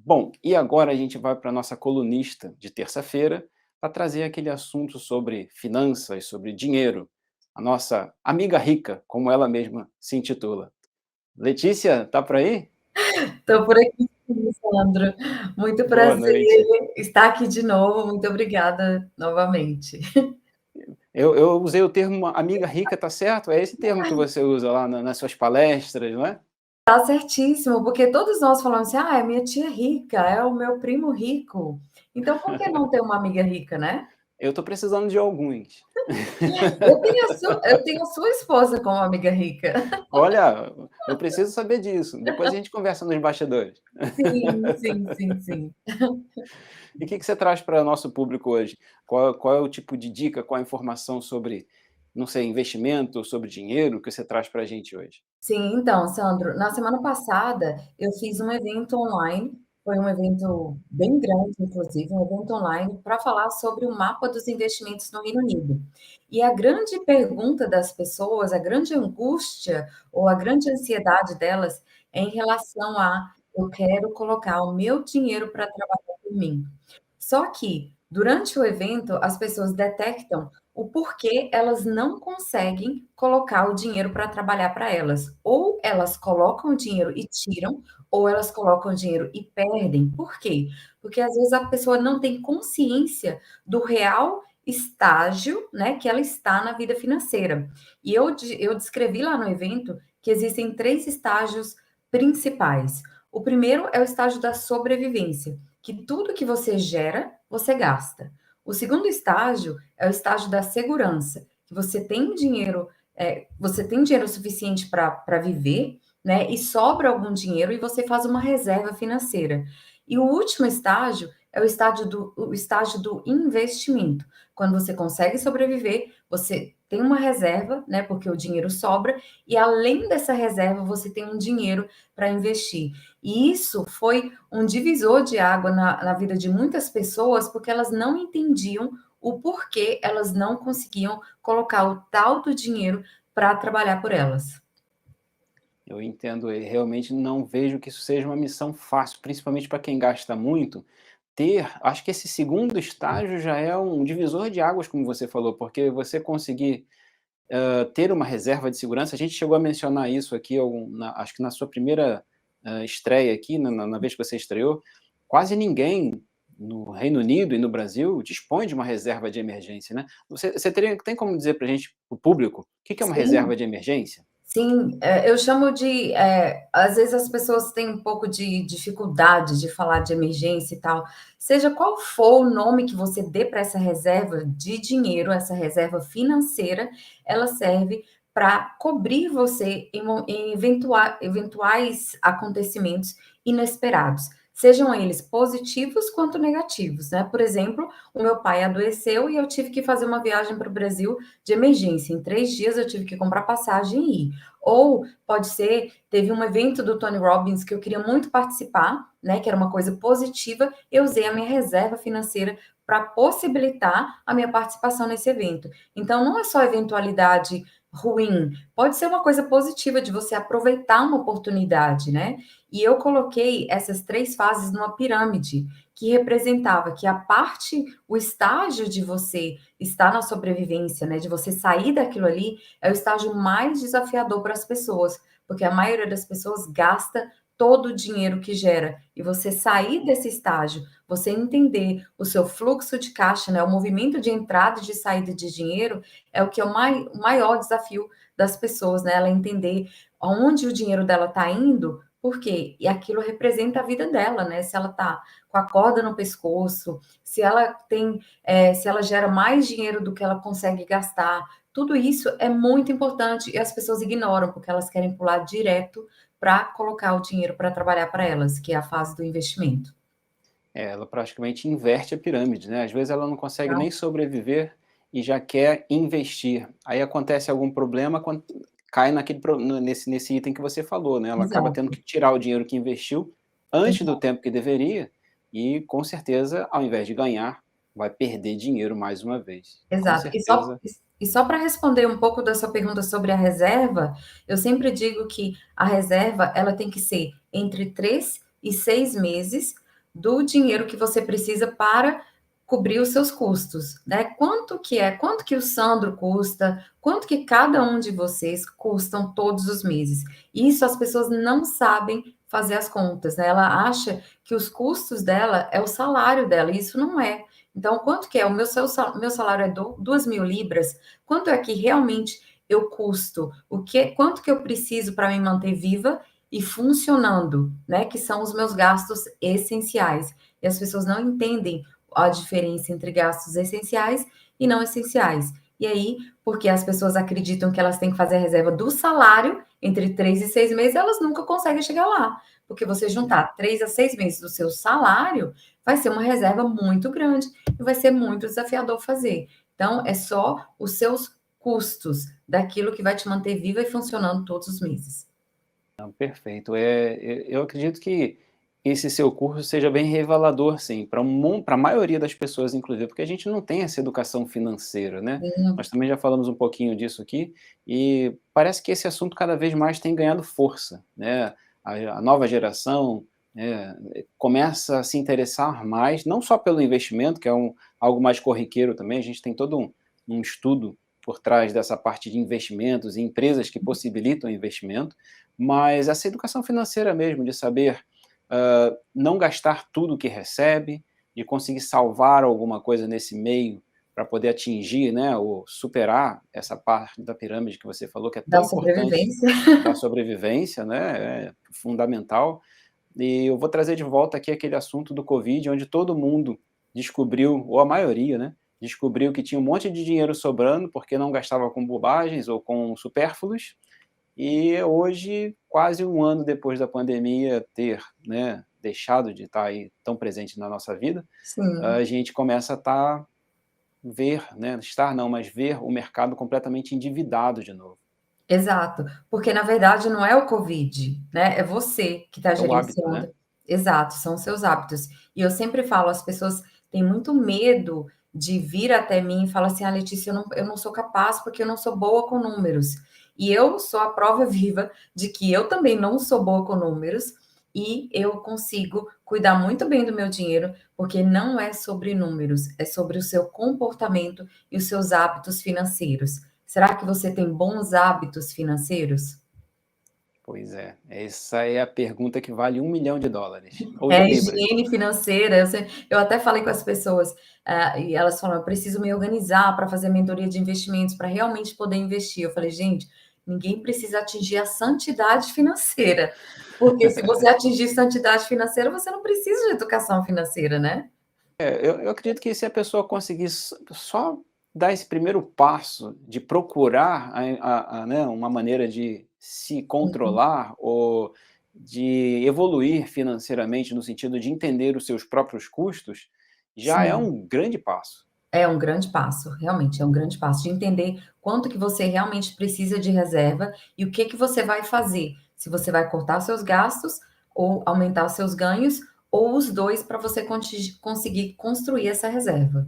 Bom, e agora a gente vai para a nossa colunista de terça-feira para trazer aquele assunto sobre finanças, sobre dinheiro, a nossa amiga rica, como ela mesma se intitula. Letícia, tá por aí? Estou por aqui sim, Sandro. Muito Boa prazer noite. estar aqui de novo. Muito obrigada novamente. Eu usei o termo amiga rica, tá certo? É esse termo que você usa lá nas suas palestras, não é? Tá certíssimo, porque todos nós falamos assim: "Ah, é minha tia rica, é o meu primo rico". Então, por que não ter uma amiga rica, né? Eu estou precisando de alguns. Eu tenho a sua esposa como amiga rica. Olha, eu preciso saber disso. Depois a gente conversa nos bastidores. Sim, sim, sim, sim. E o que você traz para o nosso público hoje? Qual é o tipo de dica, qual a informação sobre, não sei, investimento, sobre dinheiro que você traz para a gente hoje? Sim, então, Sandro, na semana passada eu fiz um evento online, foi um evento bem grande, inclusive, um evento online para falar sobre o mapa dos investimentos no Reino Unido. E a grande pergunta das pessoas, a grande angústia ou a grande ansiedade delas é em relação a eu quero colocar o meu dinheiro para trabalhar por mim. Só que, durante o evento, as pessoas detectam o porquê elas não conseguem colocar o dinheiro para trabalhar para elas. Ou elas colocam o dinheiro e tiram, ou elas colocam o dinheiro e perdem. Por quê? Porque às vezes a pessoa não tem consciência do real estágio, né, que ela está na vida financeira. E eu descrevi lá no evento que existem três estágios principais. O primeiro é o estágio da sobrevivência, que tudo que você gera, você gasta. O segundo estágio é o estágio da segurança, que você tem dinheiro suficiente para viver, né? E sobra algum dinheiro e você faz uma reserva financeira. E o último estágio é o estágio do investimento. Quando você consegue sobreviver, você tem uma reserva, né? Porque o dinheiro sobra, e além dessa reserva, você tem um dinheiro para investir. E isso foi um divisor de água na vida de muitas pessoas, porque elas não entendiam o porquê elas não conseguiam colocar o tal do dinheiro para trabalhar por elas. Eu entendo e realmente não vejo que isso seja uma missão fácil, principalmente para quem gasta muito. Acho que esse segundo estágio já é um divisor de águas, como você falou, porque você conseguir ter uma reserva de segurança, a gente chegou a mencionar isso aqui, acho que na sua primeira estreia aqui, na vez que você estreou, quase ninguém no Reino Unido e no Brasil dispõe de uma reserva de emergência, né? Tem como dizer para a gente, o público, o que é uma Sim, reserva de emergência? sim, eu chamo às vezes as pessoas têm um pouco de dificuldade de falar de emergência e tal. Seja qual for o nome que você dê para essa reserva de dinheiro, essa reserva financeira, ela serve para cobrir você em eventuais acontecimentos inesperados, sejam eles positivos quanto negativos, né? Por exemplo, o meu pai adoeceu e eu tive que fazer uma viagem para o Brasil de emergência. Em 3 dias eu tive que comprar passagem e ir. Ou pode ser, teve um evento do Tony Robbins que eu queria muito participar, né? Que era uma coisa positiva. Eu usei a minha reserva financeira para possibilitar a minha participação nesse evento. Então, não é só eventualidade ruim, pode ser uma coisa positiva de você aproveitar uma oportunidade, né? E eu coloquei essas três fases numa pirâmide que representava que o estágio de você estar na sobrevivência, né, de você sair daquilo ali, é o estágio mais desafiador para as pessoas, porque a maioria das pessoas gasta todo o dinheiro que gera. E você sair desse estágio, você entender o seu fluxo de caixa, né, o movimento de entrada e de saída de dinheiro, é o que é o maior desafio das pessoas, né? Ela entender aonde o dinheiro dela está indo, por quê? E aquilo representa a vida dela, né? Se ela está com a corda no pescoço, se ela gera mais dinheiro do que ela consegue gastar, tudo isso é muito importante e as pessoas ignoram, porque elas querem pular direto para colocar o dinheiro para trabalhar para elas, que é a fase do investimento. Ela praticamente inverte a pirâmide, né? Às vezes ela não consegue Tá? nem sobreviver e já quer investir. Aí acontece algum problema quando cai nesse item que você falou, né? Ela acaba tendo Exato, que tirar o dinheiro que investiu antes do exato, tempo que deveria e, com certeza, ao invés de ganhar, vai perder dinheiro mais uma vez. Com exato. certeza. E só para responder um pouco da sua pergunta sobre a reserva, eu sempre digo que a reserva ela tem que ser entre 3 e 6 meses do dinheiro que você precisa para cobrir os seus custos, né? Quanto que o Sandro custa, quanto que cada um de vocês custam todos os meses. Isso as pessoas não sabem fazer as contas, né? Ela acha que os custos dela é o salário dela, e isso não é. Então, quanto que é? Meu salário é 2.000 libras, quanto é que realmente eu custo? Quanto que eu preciso para me manter viva e funcionando, né? Que são os meus gastos essenciais. E as pessoas não entendem a diferença entre gastos essenciais e não essenciais. E aí, porque as pessoas acreditam que elas têm que fazer a reserva do salário entre 3 e 6 meses, elas nunca conseguem chegar lá. Porque você juntar 3 a 6 meses do seu salário vai ser uma reserva muito grande e vai ser muito desafiador fazer. Então, é só os seus custos daquilo que vai te manter viva e funcionando todos os meses. Não, perfeito. Eu acredito que esse seu curso seja bem revelador, sim, para a maioria das pessoas, inclusive, porque a gente não tem essa educação financeira, né? Sim, Nós também já falamos um pouquinho disso aqui, e parece que esse assunto cada vez mais tem ganhado força, né? A nova geração, né, começa a se interessar mais, não só pelo investimento, que é algo mais corriqueiro também, a gente tem todo um estudo por trás dessa parte de investimentos e empresas que possibilitam investimento, mas essa educação financeira mesmo, de saber não gastar tudo que recebe, de conseguir salvar alguma coisa nesse meio para poder atingir, né, ou superar essa parte da pirâmide que você falou, que é tão da importante, sobrevivência. da sobrevivência, né, é fundamental. E eu vou trazer de volta aqui aquele assunto do Covid, onde todo mundo descobriu, ou a maioria, né, descobriu que tinha um monte de dinheiro sobrando porque não gastava com bobagens ou com supérfluos, e hoje, quase um ano depois da pandemia ter, né, deixado de estar aí tão presente na nossa vida, a Sim. gente começa a ver, né, estar não, mas ver o mercado completamente endividado de novo. Exato, porque na verdade não é o Covid, né, é você que está É o hábito, né? gerenciando. Exato, são os seus hábitos. E eu sempre falo, as pessoas têm muito medo de vir até mim e falar assim: "Ah, Letícia, eu não sou capaz, porque eu não sou boa com números". E eu sou a prova viva de que eu também não sou boa com números, e eu consigo cuidar muito bem do meu dinheiro, porque não é sobre números, é sobre o seu comportamento e os seus hábitos financeiros. Será que você tem bons hábitos financeiros? Pois é, essa é a pergunta que vale US$ 1 milhão, ou de É, libras. higiene financeira, eu até falei com as pessoas, e elas falam: "Eu preciso me organizar para fazer mentoria de investimentos, para realmente poder investir". Eu falei: "Gente, ninguém precisa atingir a santidade financeira, porque se você atingir santidade financeira, você não precisa de educação financeira, né?". Eu acredito que se a pessoa conseguir só dar esse primeiro passo de procurar né, uma maneira de se Sim, controlar ou de evoluir financeiramente no sentido de entender os seus próprios custos, já é sim. um grande passo. É um grande passo, realmente é um grande passo de entender quanto que você realmente precisa de reserva e o que que você vai fazer. Se você vai cortar seus gastos ou aumentar os seus ganhos, ou os dois para você conseguir construir essa reserva.